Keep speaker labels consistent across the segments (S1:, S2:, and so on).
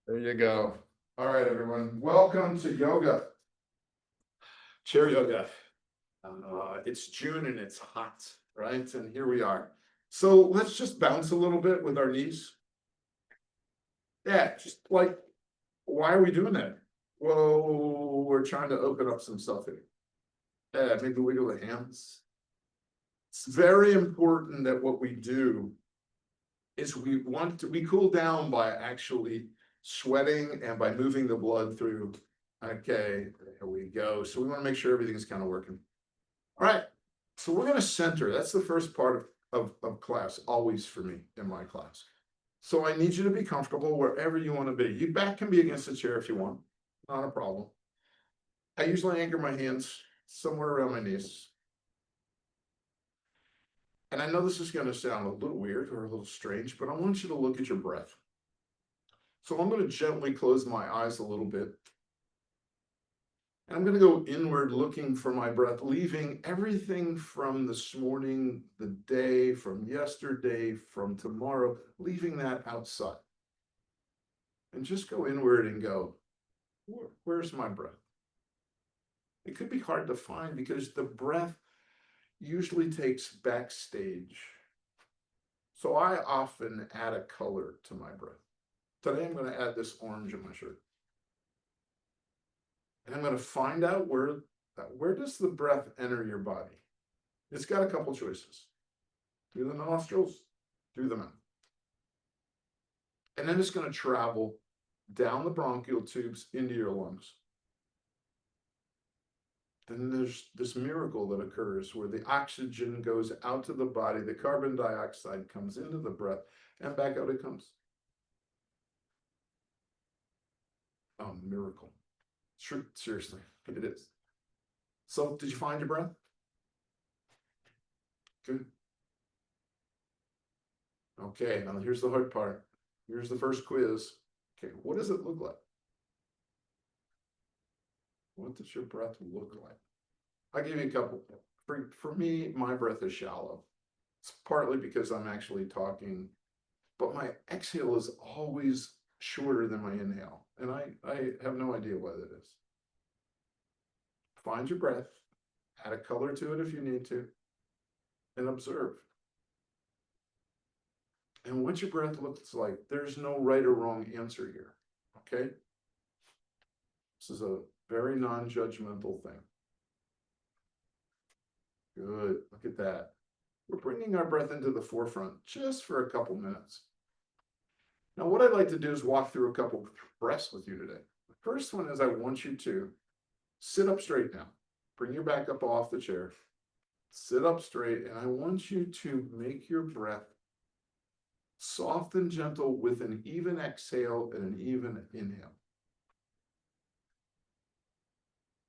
S1: There you go. All right, everyone. Welcome to yoga, chair yoga. It's June and it's hot, right? And here we are. So let's just bounce a little bit with our knees. Yeah, just like, why are we doing that? Well, we're trying to open up some stuff here. Yeah, maybe wiggle the hands. It's very important that what we do is we cool down by actually sweating and by moving the blood through. Okay, there we go. So we want to make sure everything's kind of working. All right. So we're going to center. That's the first part of class, always for me in my class. So I need you to be comfortable wherever you want to be. Your back can be against the chair if you want, not a problem. I usually anchor my hands somewhere around my knees. And I know this is going to sound a little weird or a little strange, but I want you to look at your breath. So I'm going to gently close my eyes a little bit. And I'm going to go inward looking for my breath, leaving everything from this morning, the day, from yesterday, from tomorrow, leaving that outside. And just go inward and go, where's my breath? It could be hard to find because the breath usually takes backstage. So I often add a color to my breath. Today I'm going to add this orange in my shirt. And I'm going to find out where does the breath enter your body? It's got a couple choices. Through the nostrils, through the mouth. And then it's going to travel down the bronchial tubes into your lungs. Then there's this miracle that occurs where the oxygen goes out to the body, the carbon dioxide comes into the breath, and back out it comes. Oh, miracle. Sure, seriously, it is. So, did you find your breath? Good. Okay, now here's the hard part. Here's the first quiz. Okay, what does it look like? What does your breath look like? I'll give you a couple. For me, my breath is shallow. It's partly because I'm actually talking, but my exhale is always shorter than my inhale. And I have no idea what it is. Find your breath, add a color to it if you need to, and observe. And what your breath looks like, there's no right or wrong answer here, okay? This is a very non-judgmental thing. Good, look at that. We're bringing our breath into the forefront just for a couple minutes. Now, what I'd like to do is walk through a couple breaths with you today. The first one is I want you to sit up straight now. Bring your back up off the chair. Sit up straight, and I want you to make your breath soft and gentle with an even exhale and an even inhale.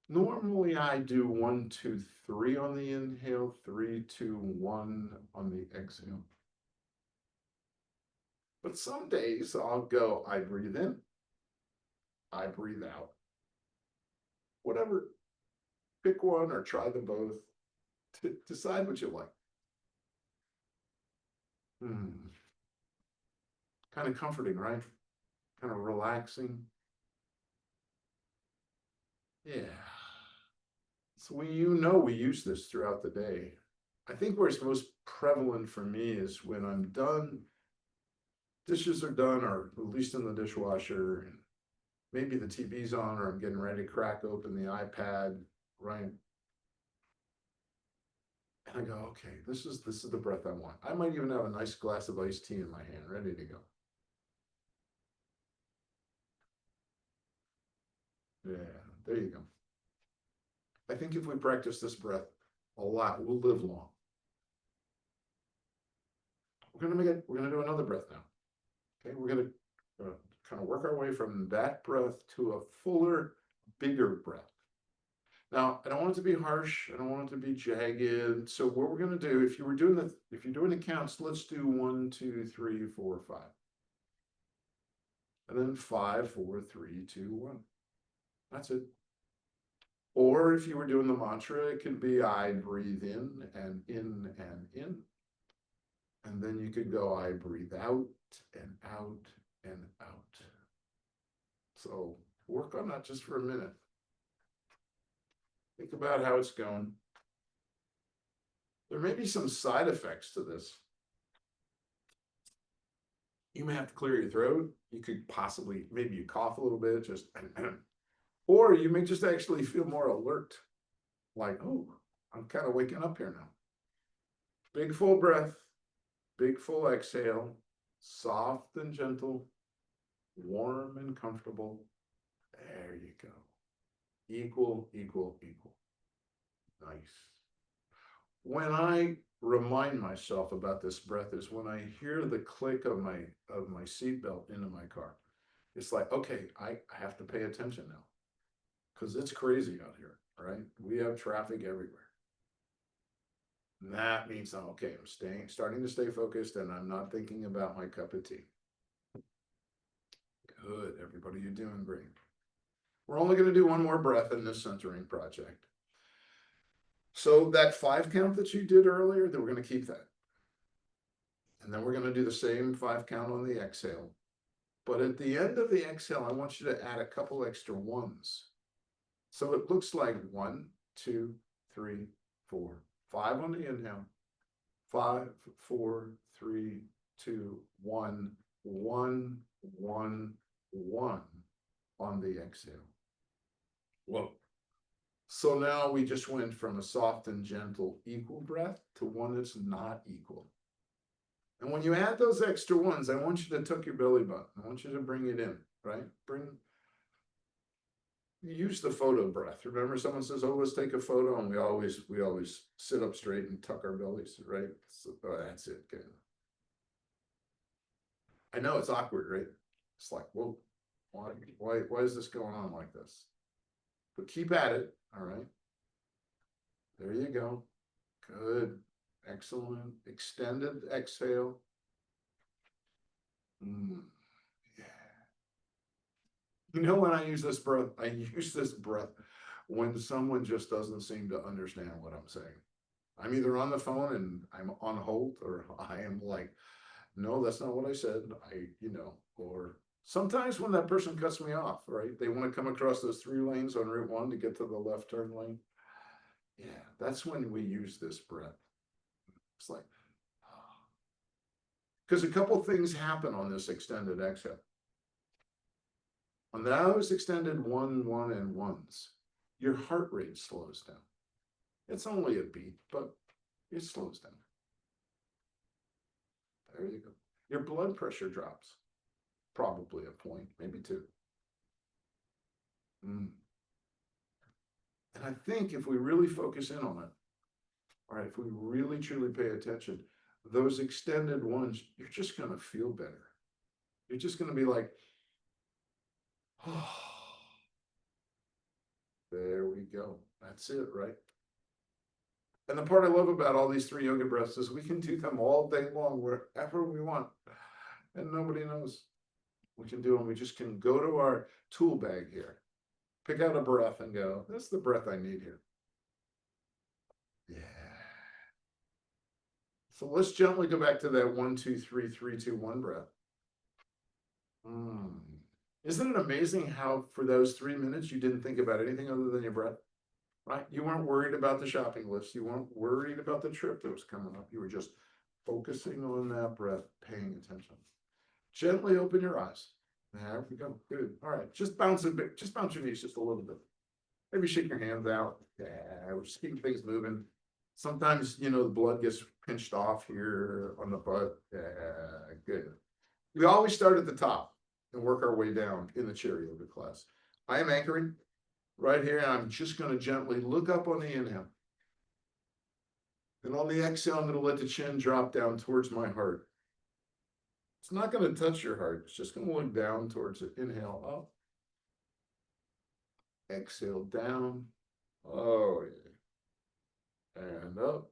S1: Normally, I do 1, 2, 3 on the inhale, 3, 2, 1 on the exhale. But some days I'll go, I breathe in, I breathe out. Whatever, pick one or try them both. Decide what you like. Kind of comforting, right? Kind of relaxing. Yeah. So we use this throughout the day. I think where it's most prevalent for me is when I'm done, dishes are done, or at least in the dishwasher, and maybe the TV's on, or I'm getting ready to crack open the iPad, right? And I go, okay, this is the breath I want. I might even have a nice glass of iced tea in my hand, ready to go. Yeah, there you go. I think if we practice this breath a lot, we'll live long. We're gonna do another breath now. Okay, we're gonna kind of work our way from that breath to a fuller, bigger breath. Now, I don't want it to be harsh. I don't want it to be jagged. So what we're going to do, if you're doing the counts, let's do 1, 2, 3, 4, 5. And then 5, 4, 3, 2, 1. That's it. Or if you were doing the mantra, it could be I breathe in and in and in. And then you could go I breathe out and out and out. So work on that just for a minute. Think about how it's going. There may be some side effects to this. You may have to clear your throat. You could possibly, maybe you cough a little bit, just, or you may just actually feel more alert. Like, oh, I'm kind of waking up here now. Big full breath, big full exhale, soft and gentle, warm and comfortable. There you go. Equal, equal, equal. Nice. When I remind myself about this breath is when I hear the click of my seatbelt into my car. It's like, okay, I have to pay attention now because it's crazy out here, right? We have traffic everywhere. And that means I'm okay. I'm starting to stay focused, and I'm not thinking about my cup of tea. Good, everybody, you're doing great. We're only going to do one more breath in this centering project. So that 5 count that you did earlier, that we're going to keep that. And then we're going to do the same 5 count on the exhale. But at the end of the exhale, I want you to add a couple extra ones. So it looks like 1, 2, 3, 4, 5 on the inhale. 5, 4, 3, 2, 1, 1, 1, 1 on the exhale. Whoa. So now we just went from a soft and gentle equal breath to one that's not equal. And when you add those extra ones, I want you to tuck your belly button. I want you to bring it in, right? Use the photo breath. Remember, someone says, oh, let's take a photo, and we always sit up straight and tuck our bellies, right? So, oh, that's it. Okay. I know it's awkward, right? It's like, whoa, why is this going on like this? But keep at it, all right? There you go. Good. Excellent. Extended exhale. Yeah. You know, when I use this breath, when someone just doesn't seem to understand what I'm saying. I'm either on the phone and I'm on hold, or I am like, no, that's not what I said. Or sometimes when that person cuts me off, right? They want to come across those 3 lanes on Route 1 to get to the left turn lane. Yeah, that's when we use this breath. It's like, because a couple things happen on this extended exhale. On those extended 1, 1, and 1s, your heart rate slows down. It's only a beat, but it slows down. There you go. Your blood pressure drops. Probably a point, maybe 2. And I think if we really focus in on it, all right, if we really truly pay attention, those extended ones, you're just going to feel better. You're just going to be like, oh, there we go. That's it, right? And the part I love about all these 3 yoga breaths is we can do them all day long, wherever we want. And nobody knows. We can do them. We just can go to our tool bag here, pick out a breath and go, that's the breath I need here. Yeah. So let's gently go back to that 1, 2, 3, 3, 2, 1 breath. Isn't it amazing how for those 3 minutes you didn't think about anything other than your breath? Right? You weren't worried about the shopping list. You weren't worried about the trip that was coming up. You were just focusing on that breath, paying attention. Gently open your eyes. There we go. Good. All right. Just bounce a bit. Just bounce your knees just a little bit. Maybe shake your hands out. Yeah, we're just keeping things moving. Sometimes, the blood gets pinched off here on the butt. Yeah, good. We always start at the top and work our way down in the chair yoga class. I am anchoring right here, and I'm just going to gently look up on the inhale. And on the exhale, I'm going to let the chin drop down towards my heart. It's not going to touch your heart. It's just going to look down towards it. Inhale up. Exhale down. Oh, yeah. And up.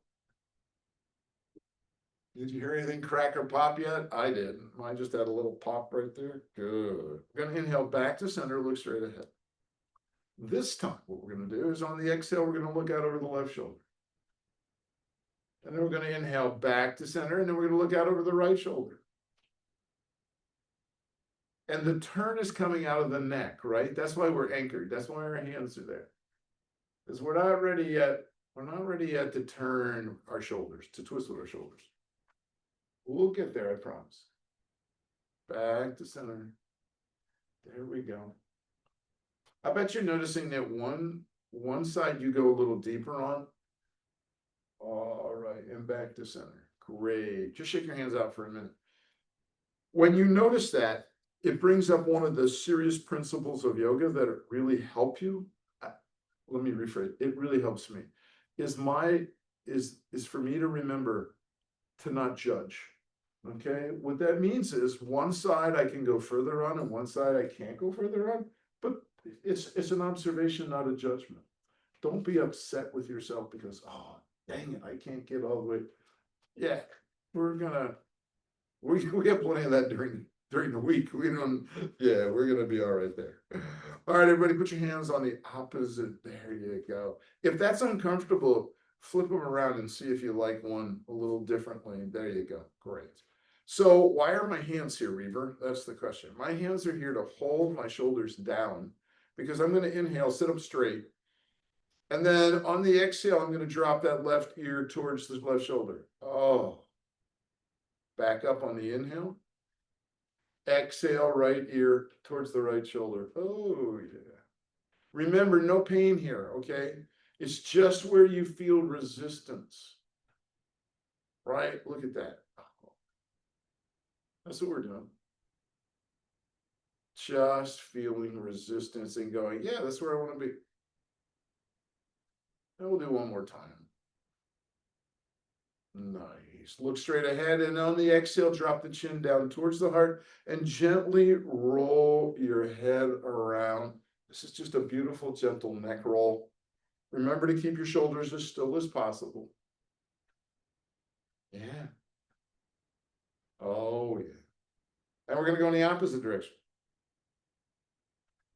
S1: Did you hear anything crack or pop yet? I didn't. Mine just had a little pop right there. Good. We're going to inhale back to center, look straight ahead. This time, what we're going to do is on the exhale, we're going to look out over the left shoulder. And then we're going to inhale back to center, and then we're going to look out over the right shoulder. And the turn is coming out of the neck, right? That's why we're anchored. That's why our hands are there. Because we're not ready yet. We're not ready yet to turn our shoulders, to twist with our shoulders. We'll get there, I promise. Back to center. There we go. I bet you're noticing that one side you go a little deeper on. All right, and back to center. Great. Just shake your hands out for a minute. When you notice that, it brings up one of the serious principles of yoga that really help you. Let me rephrase. It really helps me. Is for me to remember to not judge. Okay, what that means is one side I can go further on and one side I can't go further on, but it's an observation, not a judgment. Don't be upset with yourself because, oh, dang it, I can't get all the way. Yeah, we have plenty of that during the week. We're gonna be all right there. All right, everybody, put your hands on the opposite. There you go. If that's uncomfortable, flip them around and see if you like one a little differently. There you go. Great. So why are my hands here, Reber? That's the question. My hands are here to hold my shoulders down because I'm going to inhale, sit up straight. And then on the exhale, I'm going to drop that left ear towards the left shoulder. Oh, back up on the inhale. Exhale, right ear towards the right shoulder. Oh, yeah. Remember, no pain here, okay? It's just where you feel resistance, right? Look at that. That's what we're doing. Just feeling resistance and going, yeah, that's where I want to be. And we'll do one more time. Nice. Look straight ahead, and on the exhale, drop the chin down towards the heart and gently roll your head around. This is just a beautiful, gentle neck roll. Remember to keep your shoulders as still as possible. Yeah. Oh, yeah. And we're going to go in the opposite direction.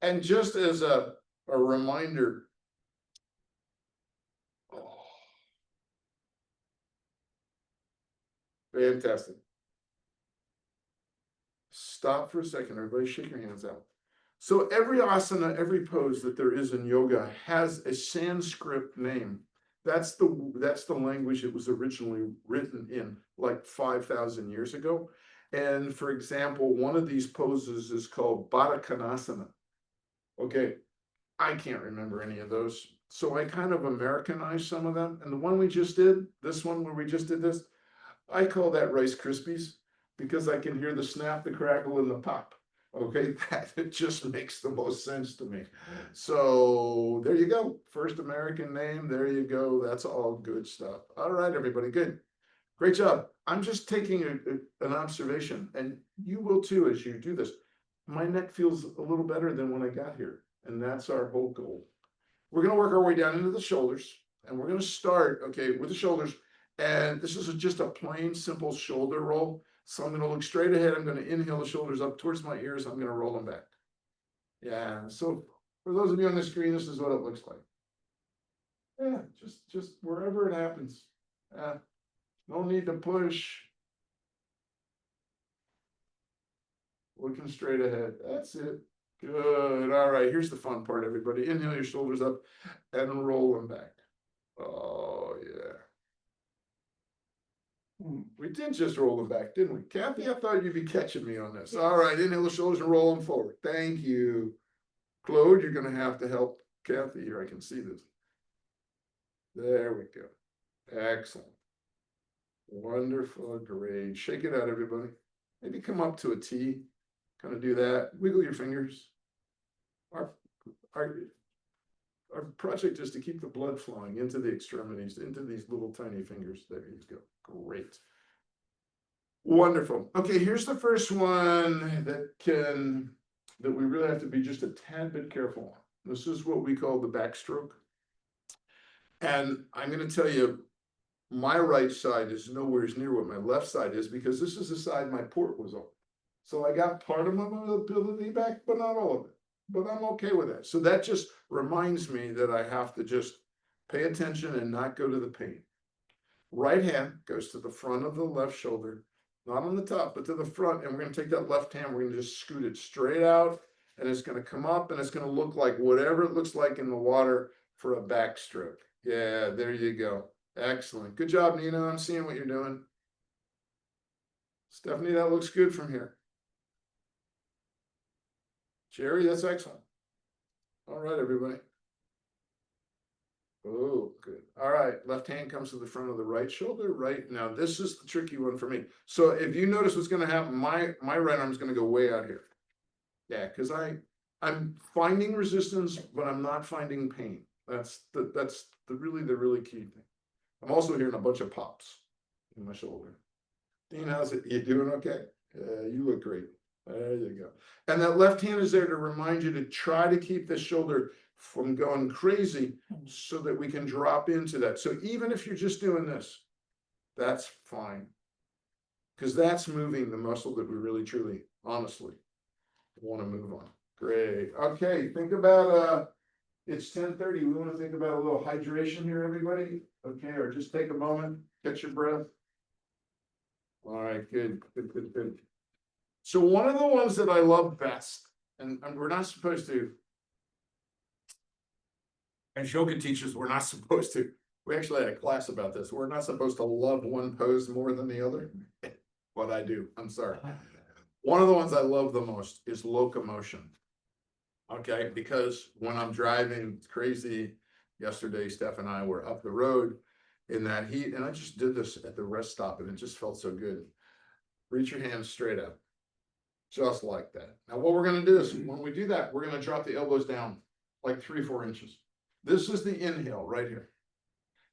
S1: And just as a reminder, oh, fantastic. Stop for a second. Everybody shake your hands out. So every asana, every pose that there is in yoga has a Sanskrit name. That's the language it was originally written in, like 5,000 years ago. And for example, one of these poses is called Baddha Konasana. Okay, I can't remember any of those. So I kind of Americanized some of them. And the one we just did, this one where we just did this, I call that Rice Krispies because I can hear the snap, the crackle, and the pop. Okay, that it just makes the most sense to me. So there you go. First American name. There you go. That's all good stuff. All right, everybody. Good. Great job. I'm just taking an observation, and you will too as you do this. My neck feels a little better than when I got here, and that's our whole goal. We're going to work our way down into the shoulders, and we're going to start, okay, with the shoulders. And this is just a plain, simple shoulder roll. So I'm going to look straight ahead. I'm going to inhale the shoulders up towards my ears. I'm going to roll them back. Yeah. So for those of you on the screen, this is what it looks like. Yeah. Just wherever it happens. No need to push. Looking straight ahead. That's it. Good. All right. Here's the fun part, everybody. Inhale your shoulders up and roll them back. Oh, yeah. We did just roll them back, didn't we? Kathy, I thought you'd be catching me on this. All right, inhale the shoulders and roll them forward. Thank you. Claude, you're going to have to help Kathy here. I can see this. There we go. Excellent. Wonderful. Great. Shake it out, everybody. Maybe come up to a T. Kind of do that. Wiggle your fingers. Our project is to keep the blood flowing into the extremities, into these little tiny fingers. There you go. Great. Wonderful. Okay, here's the first one that we really have to be just a tad bit careful on. This is what we call the backstroke. And I'm going to tell you, my right side is nowhere near what my left side is because this is the side my port was on. So I got part of my mobility back, but not all of it. But I'm okay with that. So that just reminds me that I have to just pay attention and not go to the pain. Right hand goes to the front of the left shoulder. not on the top, but to the front. And we're gonna take that left hand, we're gonna just scoot it straight out. And it's gonna come up and it's gonna look like whatever it looks like in the water for a backstroke. Yeah, there you go. Excellent. Good job, Nina. I'm seeing what you're doing. Stephanie, that looks good from here. Jerry, that's excellent. All right, everybody. Oh, good. All right. Left hand comes to the front of the right shoulder. Right now, this is the tricky one for me. So if you notice what's going to happen, my right arm is going to go way out here. Yeah, because I'm finding resistance, but I'm not finding pain. That's the really key thing. I'm also hearing a bunch of pops in my shoulder. Dean, how's it? You doing okay? You look great. There you go. And that left hand is there to remind you to try to keep this shoulder from going crazy so that we can drop into that. So even if you're just doing this, that's fine. Because that's moving the muscle that we really, truly, honestly want to move on. Great. Okay, think about it's 10:30. We want to think about a little hydration here, everybody. Okay, or just take a moment, catch your breath. All right, good. So one of the ones that I love best, and we're not supposed to, as yoga teachers, we're not supposed to, we actually had a class about this. We're not supposed to love one pose more than the other. But I do, I'm sorry. One of the ones I love the most is locomotion. Okay, because when I'm driving crazy, yesterday, Steph and I were up the road in that heat, and I just did this at the rest stop, and it just felt so good. Reach your hands straight up, just like that. Now, what we're going to do is when we do that, we're going to drop the elbows down like 3-4 inches. This is the inhale right here.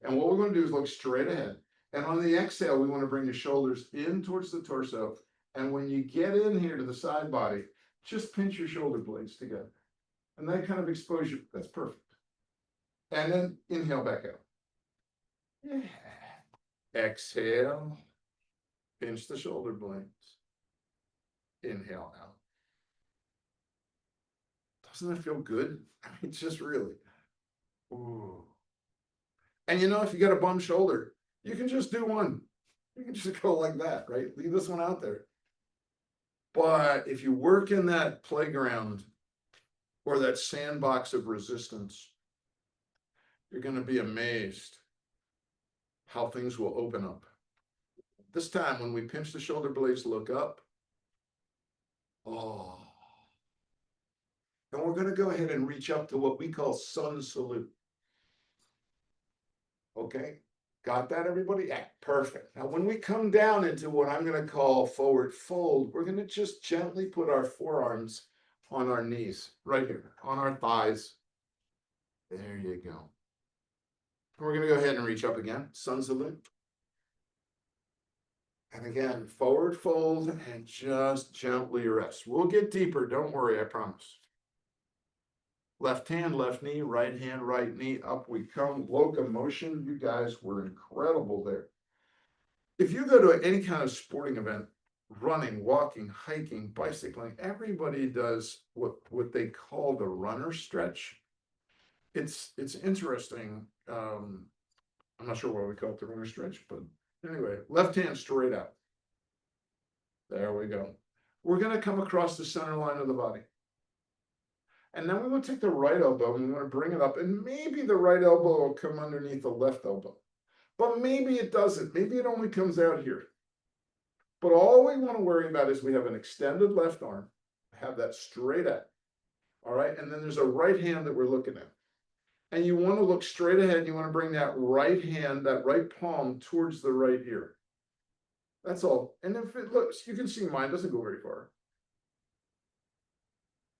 S1: And what we're going to do is look straight ahead. And on the exhale, we want to bring the shoulders in towards the torso. And when you get in here to the side body, just pinch your shoulder blades together. And that kind of exposure, that's perfect. And then inhale back out. Yeah. Exhale, pinch the shoulder blades. Inhale out. Doesn't that feel good? I mean, just really. Ooh. And you know, if you got a bum shoulder, you can just do one. You can just go like that, right? Leave this one out there. But if you work in that playground or that sandbox of resistance, you're going to be amazed how things will open up. This time, when we pinch the shoulder blades, look up. Oh. And we're going to go ahead and reach up to what we call sun salute. Okay, got that, everybody? Yeah, perfect. Now, when we come down into what I'm going to call forward fold, we're going to just gently put our forearms on our knees, right here, on our thighs. There you go. We're going to go ahead and reach up again, sun salute. And again, forward fold and just gently rest. We'll get deeper, don't worry, I promise. Left hand, left knee, right hand, right knee, up we come. Locomotion, you guys were incredible there. If you go to any kind of sporting event, running, walking, hiking, bicycling, everybody does what they call the runner stretch. It's interesting. I'm not sure why we call it the runner stretch, but anyway, left hand straight out. There we go. We're going to come across the center line of the body. And then we want to take the right elbow and we want to bring it up, and maybe the right elbow will come underneath the left elbow. But maybe it doesn't. Maybe it only comes out here. But all we want to worry about is we have an extended left arm, have that straight out. All right. And then there's a right hand that we're looking at. And you want to look straight ahead. You want to bring that right hand, that right palm towards the right ear. That's all. And if it looks, you can see mine doesn't go very far.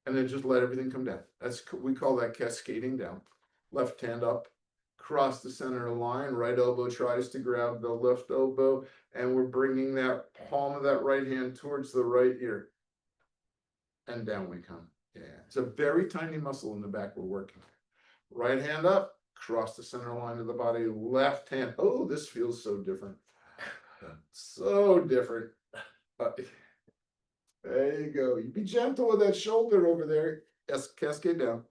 S1: And then just let everything come down. We call that cascading down. Left hand up, cross the center line, right elbow tries to grab the left elbow, and we're bringing that palm of that right hand towards the right ear. And down we come. Yeah, it's a very tiny muscle in the back we're working. Right hand up, cross the center line of the body, left hand. Oh, this feels so different. So different. There you go. You be gentle with that shoulder over there. Yes, cascade down.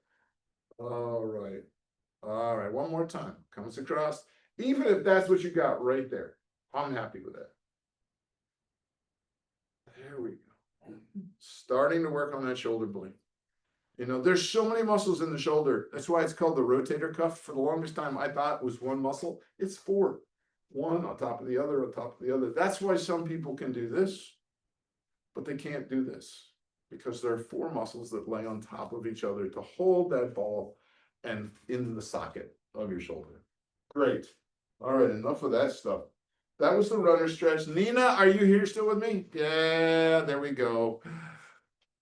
S1: All right. All right. One more time. Comes across. Even if that's what you got right there, I'm happy with that. There we go. Starting to work on that shoulder blade. You know, there's so many muscles in the shoulder. That's why it's called the rotator cuff. For the longest time, I thought it was one muscle. It's four. One on top of the other, on top of the other. That's why some people can do this, but they can't do this because there are four muscles that lay on top of each other to hold that ball and in the socket of your shoulder. Great. All right, enough of that stuff. That was the runner stretch. Nina, are you here still with me? Yeah, there we go.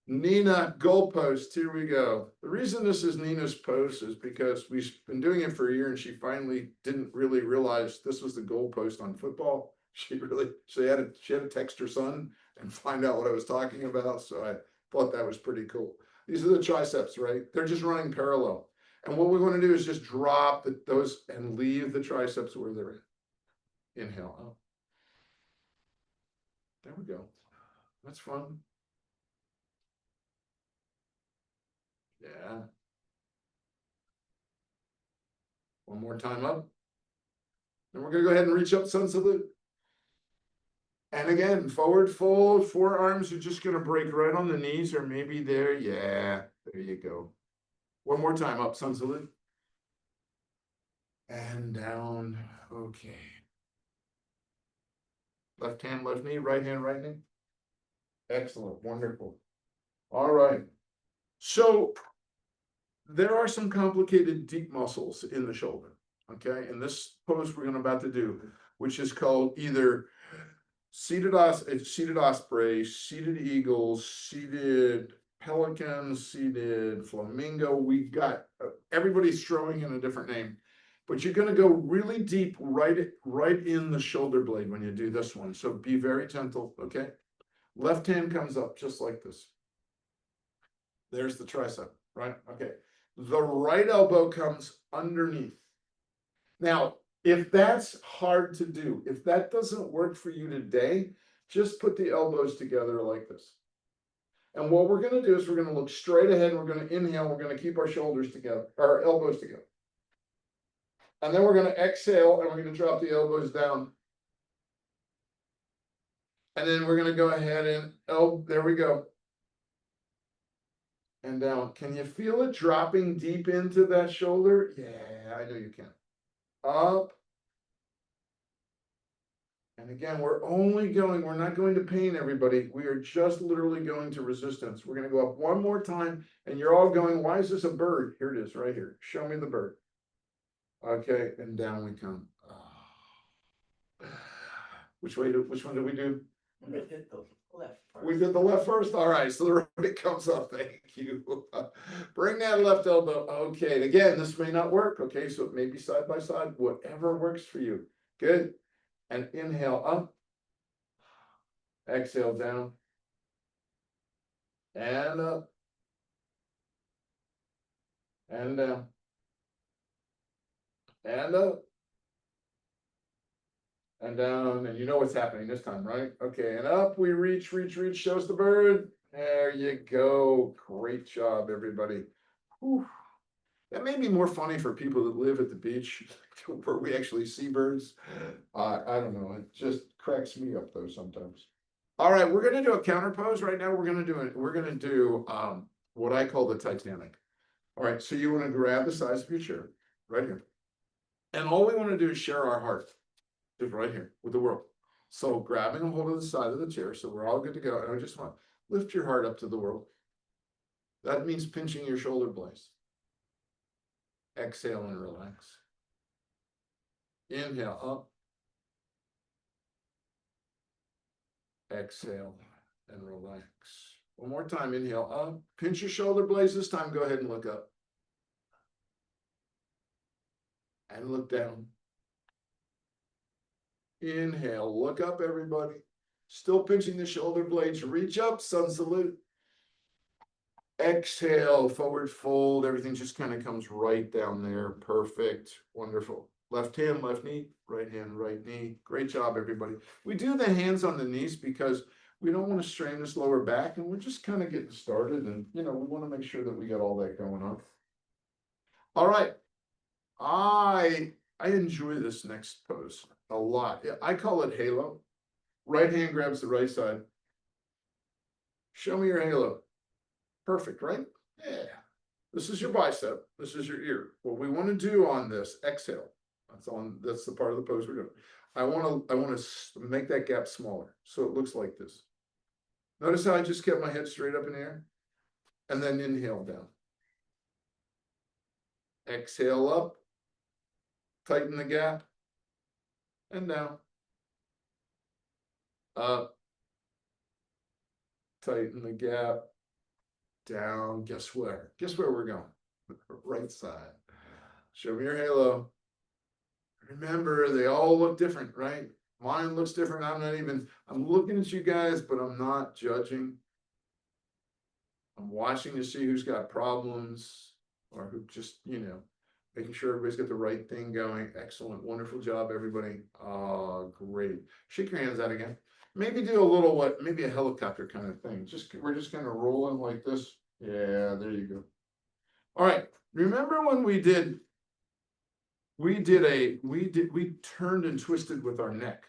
S1: Nina goalpost, here we go. The reason this is Nina's post is because we've been doing it for a year and she finally didn't really realize this was the goalpost on football. She had to text her son and find out what I was talking about. So I thought that was pretty cool. These are the triceps, right? They're just running parallel. And what we want to do is just drop those and leave the triceps where they're at. Inhale up. There we go. That's fun. Yeah. One more time up. And we're going to go ahead and reach up, sun salute. And again, forward fold, forearms are just going to break right on the knees or maybe there. Yeah, there you go. One more time up, sun salute. And down. Okay. Left hand, left knee, right hand, right knee. Excellent. Wonderful. All right. So there are some complicated deep muscles in the shoulder. Okay. And this pose we're about to do, which is called either seated osprey, seated eagle, seated pelican, seated flamingo. We got everybody's throwing in a different name, but you're going to go really deep right in the shoulder blade when you do this one. So be very gentle. Okay. Left hand comes up just like this. There's the tricep, right? Okay. The right elbow comes underneath. Now, if that's hard to do, if that doesn't work for you today, just put the elbows together like this. And what we're going to do is we're going to look straight ahead. We're going to inhale. We're going to keep our shoulders together, our elbows together. And then we're going to exhale and we're going to drop the elbows down. And then we're going to go ahead and, there we go. And down. Can you feel it dropping deep into that shoulder? Yeah, I know you can. Up. And again, we're not going to pain, everybody. We are just literally going to resistance. We're going to go up one more time, and you're all going, why is this a bird? Here it is, right here. Show me the bird. Okay, and down we come. Which one did we do?
S2: We did the left first.
S1: We did the left first? All right, so the right comes up. Thank you. Bring that left elbow. Okay, again, this may not work. Okay, so it may be side by side, whatever works for you. Good. And inhale up, exhale down, and up, and down, and up, and down, and you know what's happening this time, right? Okay, and up, we reach, show us the bird. There you go. Great job, everybody. Whew. That may be more funny for people that live at the beach where we actually see birds. I don't know. It just cracks me up though sometimes. All right, we're going to do a counter pose right now. We're going to do what I call the Titanic. All right, so you want to grab the size of your chair right here. And all we want to do is share our heart just right here with the world. So grabbing a hold of the side of the chair so we're all good to go. And I just want to lift your heart up to the world. That means pinching your shoulder blades. Exhale and relax. Inhale up. Exhale and relax. One more time. Inhale up. Pinch your shoulder blades. This time, go ahead and look up. And look down. Inhale. Look up, everybody. Still pinching the shoulder blades. Reach up. Sun salute. Exhale, forward fold. Everything just kind of comes right down there. Perfect. Wonderful. Left hand, left knee, right hand, right knee. Great job, everybody. We do the hands on the knees because we don't want to strain this lower back and we're just kind of getting started. And, you know, we want to make sure that we got all that going on. All right. I enjoy this next pose a lot. I call it halo. Right hand grabs the right side. Show me your halo. Perfect, right? Yeah. This is your bicep. This is your ear. What we want to do on this, exhale. That's the part of the pose we're doing. I want to make that gap smaller. So it looks like this. Notice how I just kept my head straight up in the air and then inhale down. Exhale up, tighten the gap, and down. Up, tighten the gap, down. Guess where? Guess where we're going? Right side. Show me your halo. Remember, they all look different, right? Mine looks different. I'm looking at you guys, but I'm not judging. I'm watching to see who's got problems or who just, making sure everybody's got the right thing going. Excellent. Wonderful job, everybody. Oh, great. Shake your hands out again. Maybe do a little maybe a helicopter kind of thing. We're just kind of rolling like this. Yeah, there you go. All right. Remember when we turned and twisted with our neck.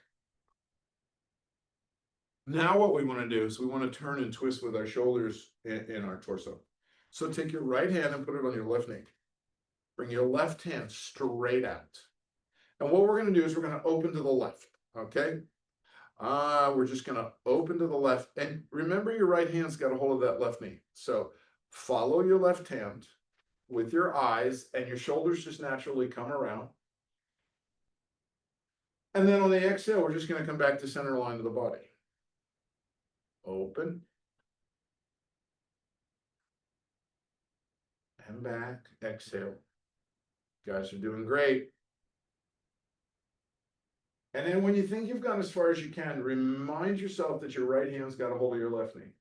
S1: Now what we want to do is we want to turn and twist with our shoulders in our torso. So take your right hand and put it on your left knee. Bring your left hand straight out. And what we're going to do is we're going to open to the left, okay? We're just going to open to the left. And remember, your right hand's got a hold of that left knee. So follow your left hand with your eyes, and your shoulders just naturally come around. And then on the exhale, we're just going to come back to center line of the body. Open. And back. Exhale. You guys are doing great. And then when you think you've gone as far as you can, remind yourself that your right hand's got a hold of your left knee.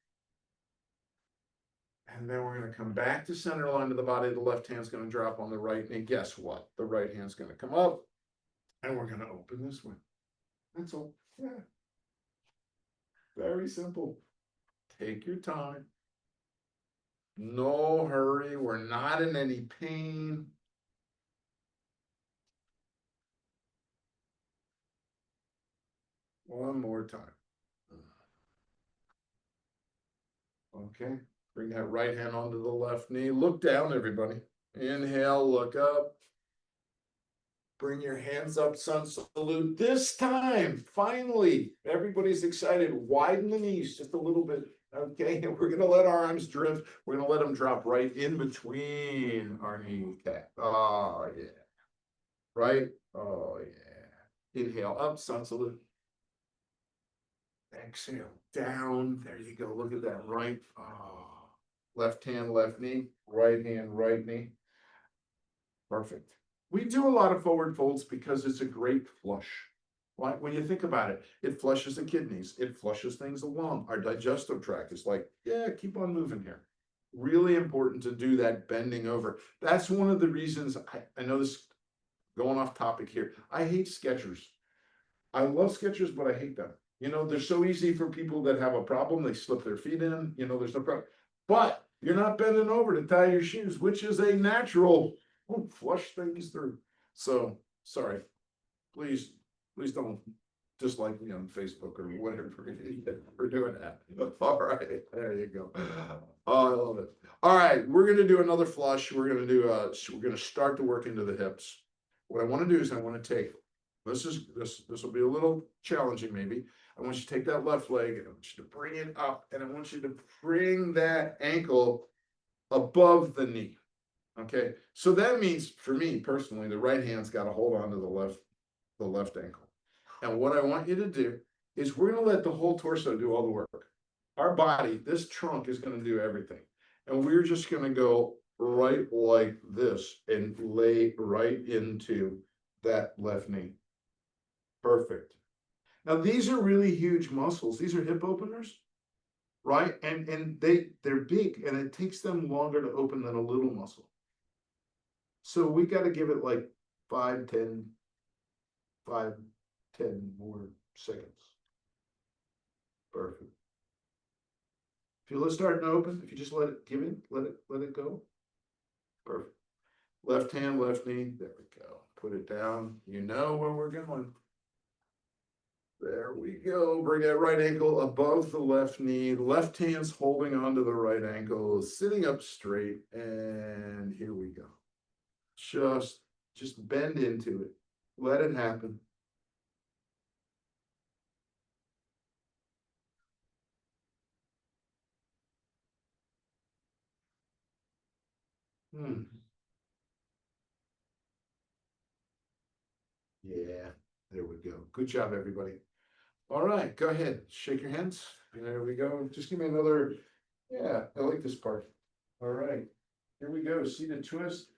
S1: And then we're going to come back to center line of the body. The left hand's going to drop on the right knee. Guess what? The right hand's going to come up. And we're going to open this way. That's all. Yeah. Very simple. Take your time. No hurry. We're not in any pain. One more time. Okay. Bring that right hand onto the left knee. Look down, everybody. Inhale, look up. Bring your hands up, sun salute. This time, finally, everybody's excited. Widen the knees just a little bit. Okay, and we're going to let our arms drift. We're going to let them drop right in between our kneecap. Oh, yeah. Right? Oh, yeah. Inhale up, sun salute. Exhale down. There you go. Look at that. Right. Oh. Left hand, left knee. Right hand, right knee. Perfect. We do a lot of forward folds because it's a great flush. Right? When you think about it, it flushes the kidneys. It flushes things along. Our digestive tract is like, yeah, keep on moving here. Really important to do that bending over. That's one of the reasons I know this going off topic here. I hate Skechers. I love Skechers, but I hate them. They're so easy for people that have a problem. They slip their feet in, there's no problem. But you're not bending over to tie your shoes, which is a natural flush things through. So sorry. Please don't dislike me on Facebook or whatever for doing that. All right, there you go. Oh, I love it. All right, we're gonna do another flush. We're gonna start to work into the hips. What I want to do is I want to take this will be a little challenging maybe. I want you to take that left leg and I want you to bring it up and I want you to bring that ankle above the knee. Okay, so that means for me personally, the right hand's got to hold on to the left ankle. And what I want you to do is we're going to let the whole torso do all the work. Our body, this trunk is going to do everything. And we're just going to go right like this and lay right into that left knee. Perfect. Now, these are really huge muscles. These are hip openers, right? And they're big and it takes them longer to open than a little muscle. So we got to give it like 5-10 more seconds. Perfect. Feel it starting to open. If you just let it let it go. Perfect. Left hand, left knee. There we go. Put it down. You know where we're going. There we go. Bring that right ankle above the left knee. Left hand's holding onto the right ankle, sitting up straight. And here we go. Just bend into it. Let it happen. Hmm. Yeah, there we go. Good job, everybody. All right, go ahead. Shake your hands. There we go. Just give me another. Yeah, I like this part. All right, here we go. Seated twist.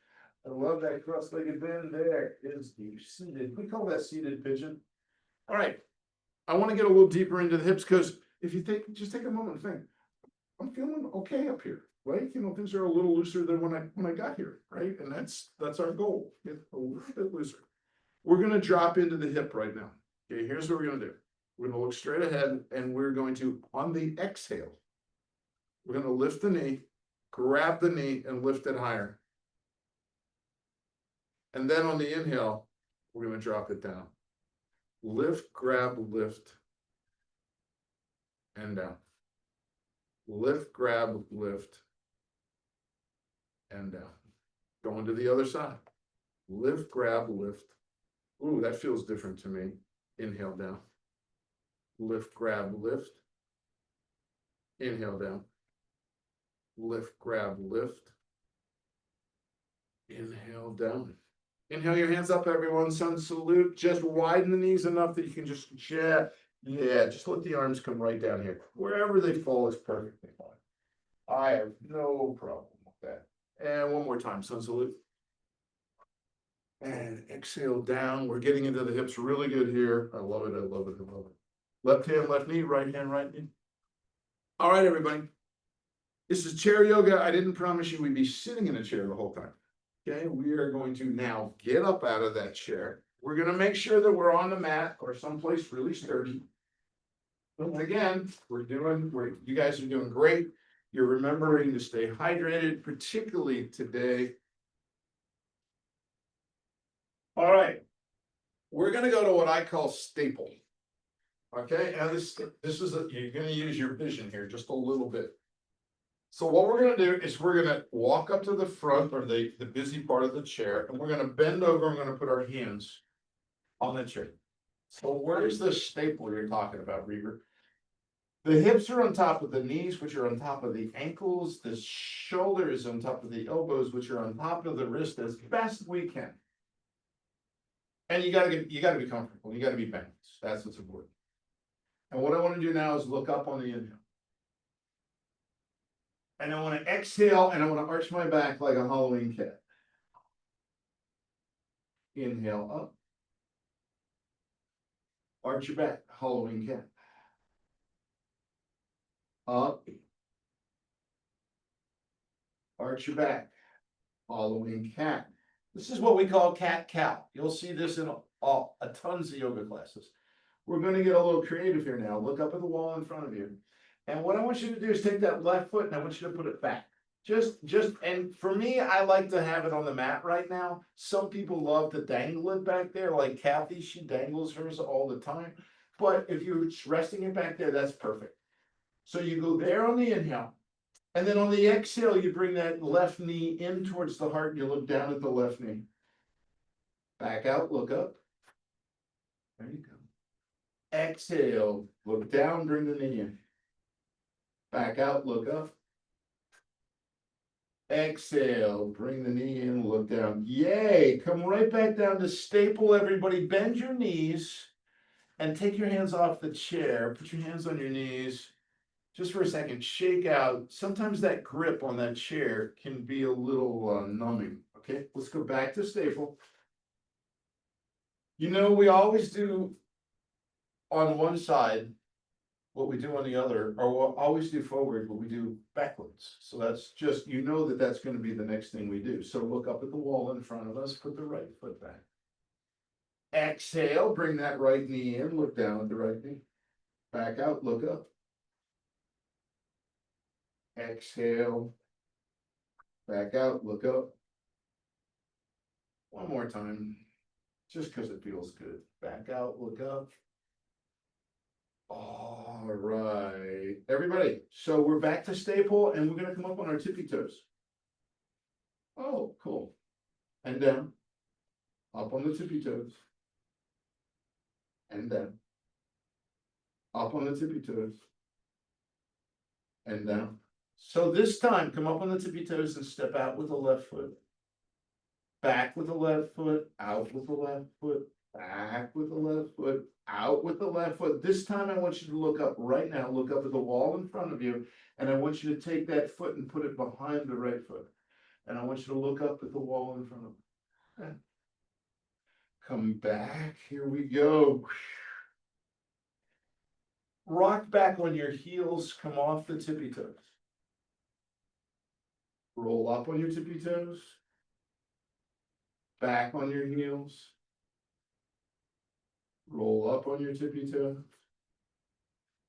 S1: I love that cross-legged bend. There is the seated. We call that seated pigeon. All right, I want to get a little deeper into the hips because if you think, just take a moment and think, I'm feeling okay up here, right? You know, things are a little looser than when I got here, right? And that's our goal. Get a little bit looser. We're gonna drop into the hip right now. Okay, here's what we're gonna do. We're gonna look straight ahead and we're going to, on the exhale, we're gonna lift the knee, grab the knee and lift it higher. And then on the inhale, we're gonna drop it down. Lift, grab, lift, and down. Lift, grab, lift, and down. Going to the other side. Lift, grab, lift. Ooh, that feels different to me. Inhale down. Lift, grab, lift. Inhale down. Lift, grab, lift. Inhale down. Inhale your hands up, everyone. Sun salute. Just widen the knees enough that you can just, just let the arms come right down here. Wherever they fall is perfectly fine. I have no problem with that. And one more time, sun salute. And exhale down. We're getting into the hips really good here. I love it. I love it. I love it. Left hand, left knee, right hand, right knee. All right, everybody. This is chair yoga. I didn't promise you we'd be sitting in a chair the whole time. Okay, we are going to now get up out of that chair. We're going to make sure that we're on the mat or someplace really sturdy. And again, you guys are doing great. You're remembering to stay hydrated, particularly today. All right, we're going to go to what I call staple. Okay, and you're going to use your vision here just a little bit. So what we're gonna do is we're gonna walk up to the front or the busy part of the chair, and we're gonna bend over and we're gonna put our hands on the chair. So where's the staple you're talking about, Reber? The hips are on top of the knees, which are on top of the ankles. The shoulder is on top of the elbows, which are on top of the wrist as best we can. And you gotta be comfortable. You gotta be balanced. That's what's important. And what I want to do now is look up on the inhale. And I want to exhale and I want to arch my back like a Halloween cat. Inhale up. Arch your back, Halloween cat. Up. Arch your back, Halloween cat. This is what we call cat-cow. You'll see this in a tons of yoga classes. We're going to get a little creative here now. Look up at the wall in front of you. And what I want you to do is take that left foot and I want you to put it back. And for me, I like to have it on the mat right now. Some people love to dangle it back there, like Kathy, she dangles hers all the time. But if you're resting it back there, that's perfect. So you go there on the inhale. And then on the exhale, you bring that left knee in towards the heart and you look down at the left knee. Back out, look up. There you go. Exhale, look down, bring the knee in. Back out, look up. Exhale, bring the knee in, look down. Yay, come right back down to staple, everybody. Bend your knees and take your hands off the chair. Put your hands on your knees. Just for a second, shake out. Sometimes that grip on that chair can be a little numbing. Okay, let's go back to staple. You know, we always do on one side what we do on the other, or we'll always do forward what we do backwards. So that's just, you know that that's going to be the next thing we do. So look up at the wall in front of us, put the right foot back. Exhale, bring that right knee in, look down at the right knee. Back out, look up. Exhale. Back out, look up. One more time, just because it feels good. Back out, look up. All right, everybody, so we're back to staple and we're gonna come up on our tippy toes. Oh, cool. And down. Up on the tippy toes. And down. Up on the tippy toes. And down. So this time, come up on the tippy toes and step out with the left foot. Back with the left foot, out with the left foot, back with the left foot, out with the left foot. This time I want you to look up right now, look up at the wall in front of you, and I want you to take that foot and put it behind the right foot. And I want you to look up at the wall in front of you. Okay. Come back, here we go. Rock back on your heels, come off the tippy toes. Roll up on your tippy toes. Back on your heels. Roll up on your tippy toe.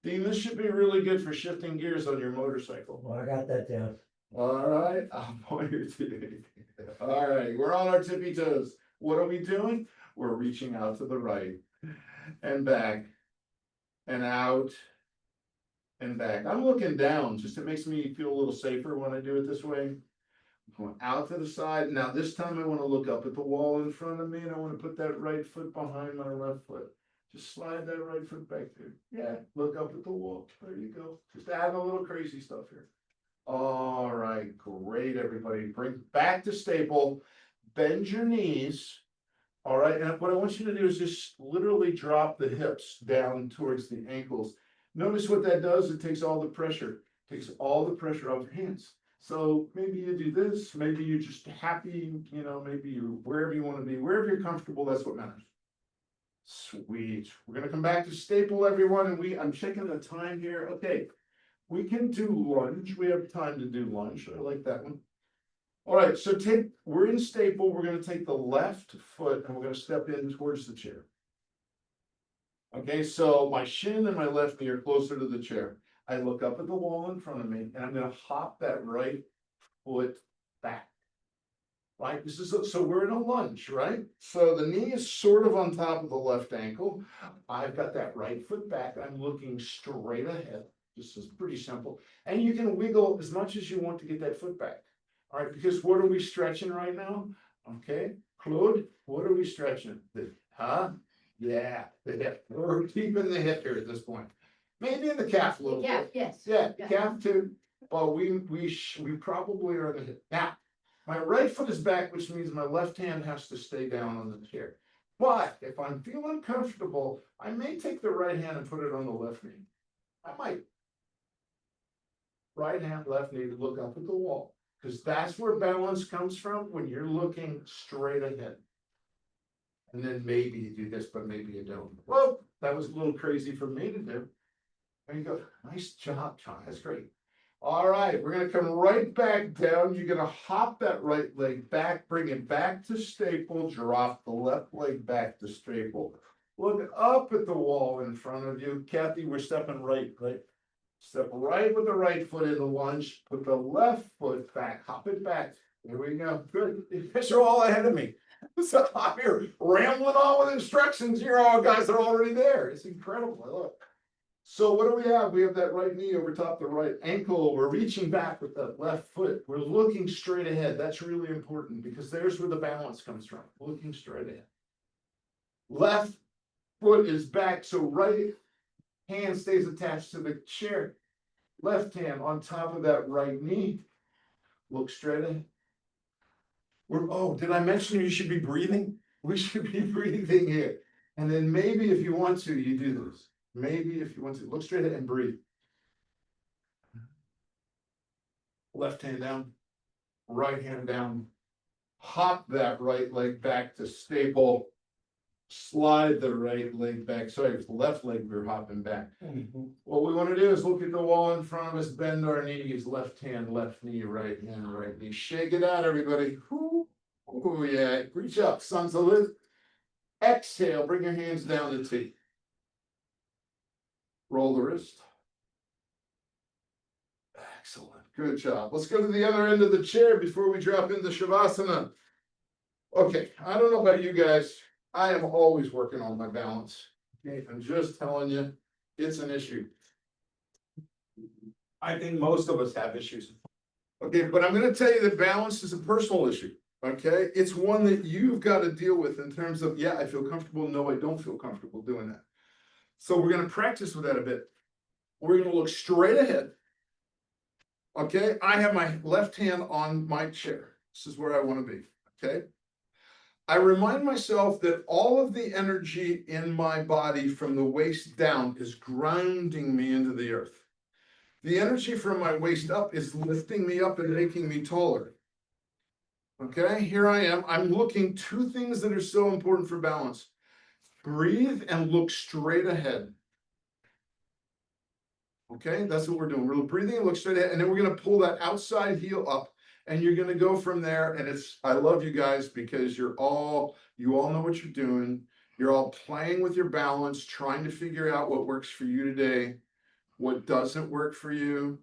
S1: Dean, this should be really good for shifting gears on your motorcycle.
S2: Well, I got that down.
S1: All right, I'm on your tippy. All right, we're on our tippy toes. What are we doing? We're reaching out to the right and back and out and back. I'm looking down, just it makes me feel a little safer when I do it this way. Going out to the side. Now this time I want to look up at the wall in front of me and I want to put that right foot behind my left foot. Just slide that right foot back there. Yeah, look up at the wall. There you go. Just add a little crazy stuff here. All right, great, everybody. Bring back to staple. Bend your knees. All right, and what I want you to do is just literally drop the hips down towards the ankles. Notice what that does. It takes all the pressure. Takes all the pressure off your hands. So maybe you do this, maybe you're just happy, you know, maybe you're wherever you want to be, wherever you're comfortable, that's what matters. Sweet. We're gonna come back to staple, everyone, and I'm checking the time here. Okay, we can do lunge. We have time to do lunge. I like that one. All right, so we're in staple. We're gonna take the left foot and we're gonna step in towards the chair. Okay, so my shin and my left knee are closer to the chair. I look up at the wall in front of me and I'm gonna hop that right foot back. Right, so we're in a lunge, right? So the knee is sort of on top of the left ankle. I've got that right foot back. I'm looking straight ahead. This is pretty simple. And you can wiggle as much as you want to get that foot back. All right, because what are we stretching right now? Okay, Claude, what are we stretching? Yeah, the hip. We're keeping the hip here at this point. Maybe in the calf a little bit.
S3: Yes.
S1: Yeah, calf too, but we probably are the hip. Now, my right foot is back, which means my left hand has to stay down on the chair. But if I'm feeling comfortable, I may take the right hand and put it on the left knee. I might. Right hand, left knee, look up at the wall. Because that's where balance comes from when you're looking straight ahead. And then maybe you do this, but maybe you don't. Well, that was a little crazy for me to do. There you go. Nice job, John. That's great. All right, we're gonna come right back down. You're gonna hop that right leg back, bring it back to staple, drop the left leg back to staple. Look up at the wall in front of you. Kathy, we're stepping right. Step right with the right foot in the lunge, put the left foot back, hop it back. There we go. Good. You guys are all ahead of me. So I'm here rambling on with instructions. You're all guys are already there. It's incredible. Look. So what do we have? We have that right knee over top the right ankle. We're reaching back with that left foot. We're looking straight ahead. That's really important because there's where the balance comes from. Looking straight ahead. Left foot is back, so right hand stays attached to the chair. Left hand on top of that right knee. Look straight ahead. Did I mention you should be breathing? We should be breathing here. And then maybe if you want to, you do this. Maybe if you want to, look straight ahead and breathe. Left hand down, right hand down. Hop that right leg back to staple. Slide the right leg back. Sorry, it's the left leg we're hopping back. What we want to do is look at the wall in front of us, bend our knees, left hand, left knee, right hand, right knee. Shake it out, everybody. Oh yeah, reach up, sun salute. Exhale, bring your hands down to T. Roll the wrist. Excellent, good job. Let's go to the other end of the chair before we drop into Shavasana. Okay, I don't know about you guys. I am always working on my balance. Okay, I'm just telling you, It's an issue.
S3: I think most of us have issues.
S1: Okay, but I'm gonna tell you that balance is a personal issue, okay? It's one that you've got to deal with in terms of, yeah, I feel comfortable, no, I don't feel comfortable doing that. So we're gonna practice with that a bit. We're gonna look straight ahead. Okay, I have my left hand on my chair. This is where I wanna be, okay? I remind myself that all of the energy in my body from the waist down is grounding me into the earth. The energy from my waist up is lifting me up and making me taller. Okay, here I am. I'm looking two things that are so important for balance. Breathe and look straight ahead. Okay, that's what we're doing. We're breathing and look straight ahead, and then we're gonna pull that outside heel up, and you're gonna go from there. And I love you guys because you all know what you're doing. You're all playing with your balance, trying to figure out what works for you today, what doesn't work for you.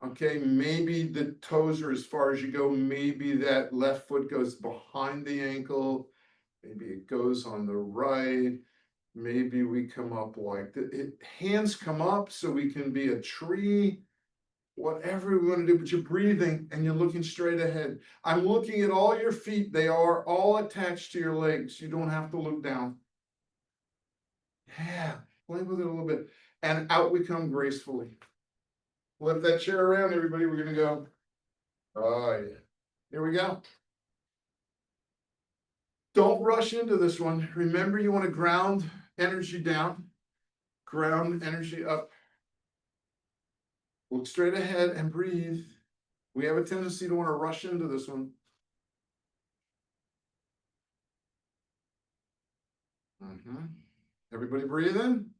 S1: Okay, maybe the toes are as far as you go. Maybe that left foot goes behind the ankle. Maybe it goes on the right. Maybe we come up like hands come up so we can be a tree. Whatever we want to do, but you're breathing and you're looking straight ahead. I'm looking at all your feet. They are all attached to your legs. You don't have to look down. Yeah, play with it a little bit. And out we come gracefully. Flip that chair around, everybody. We're gonna go. Oh yeah. Here we go. Don't rush into this one. Remember, you want to ground energy down, ground energy up. Look straight ahead and breathe. We have a tendency to want to rush into this one. Everybody breathe in.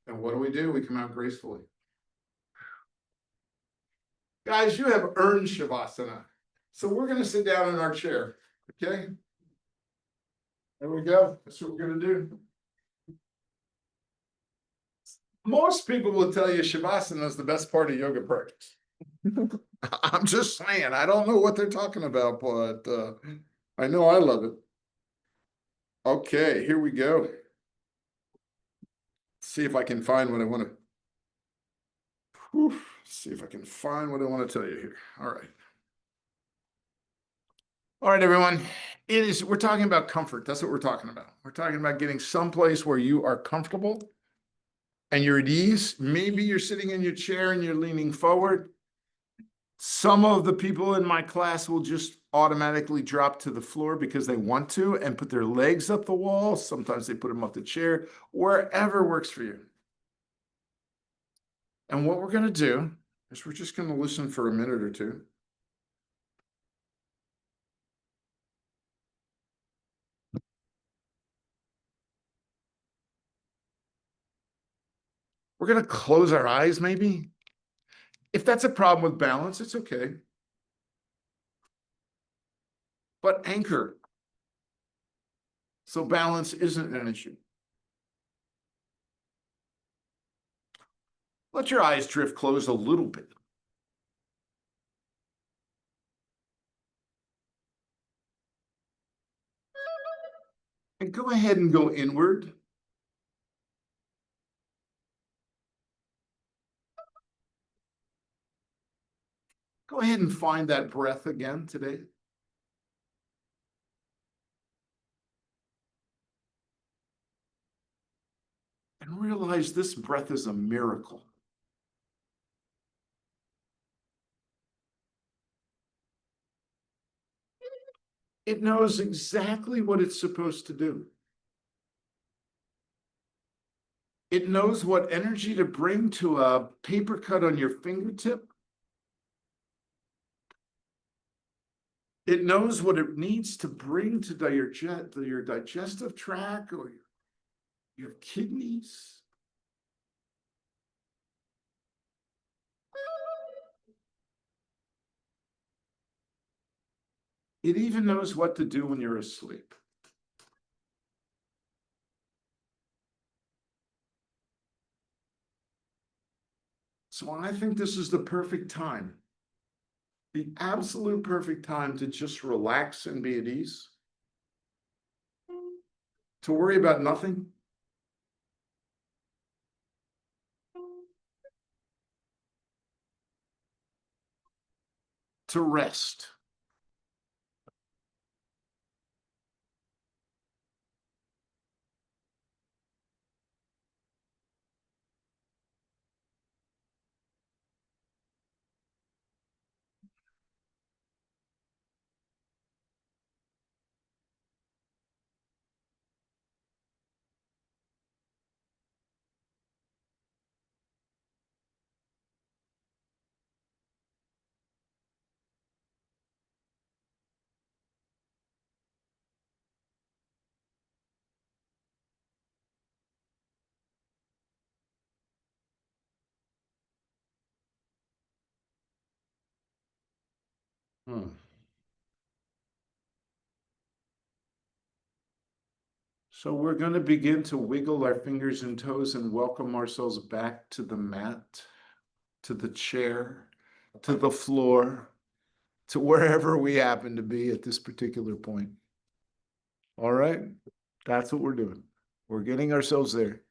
S1: And what do? We come out gracefully. Guys, you have earned Shavasana. So we're going to sit down in our chair. Okay? There we go. That's what we're going to do. Most people will tell you Shavasana is the best part of yoga practice. I'm just saying, I don't know what they're talking about, but I know I love it. Okay, here we go. See if I can find what I want to. See if I can find what I want to tell you here. All right. All right, everyone. We're talking about comfort. That's what we're talking about. We're talking about getting someplace where you are comfortable and you're at ease. Maybe you're sitting in your chair and you're leaning forward. Some of the people in my class will just automatically drop to the floor because they want to and put their legs up the wall. Sometimes they put them up the chair, wherever works for you. And what we're going to do is we're just going to listen for a minute or two. We're going to close our eyes, maybe. If that's a problem with balance, it's okay. But anchor. So balance isn't an issue. Let your eyes drift closed a little bit. And go ahead and go inward. Go ahead and find that breath again today. And realize this breath is a miracle. It knows exactly what it's supposed to do. It knows what energy to bring to a paper cut on your fingertip. It knows what it needs to bring to your digestive tract or your kidneys. It even knows what to do when you're asleep. So I think this is the perfect time the absolute perfect time to just relax and be at ease? To worry about nothing? To rest? Hmm. So we're going to begin to wiggle our fingers and toes and welcome ourselves back to the mat, to the chair, to the floor, to wherever we happen to be at this particular point. All right, that's what we're doing. We're getting ourselves there.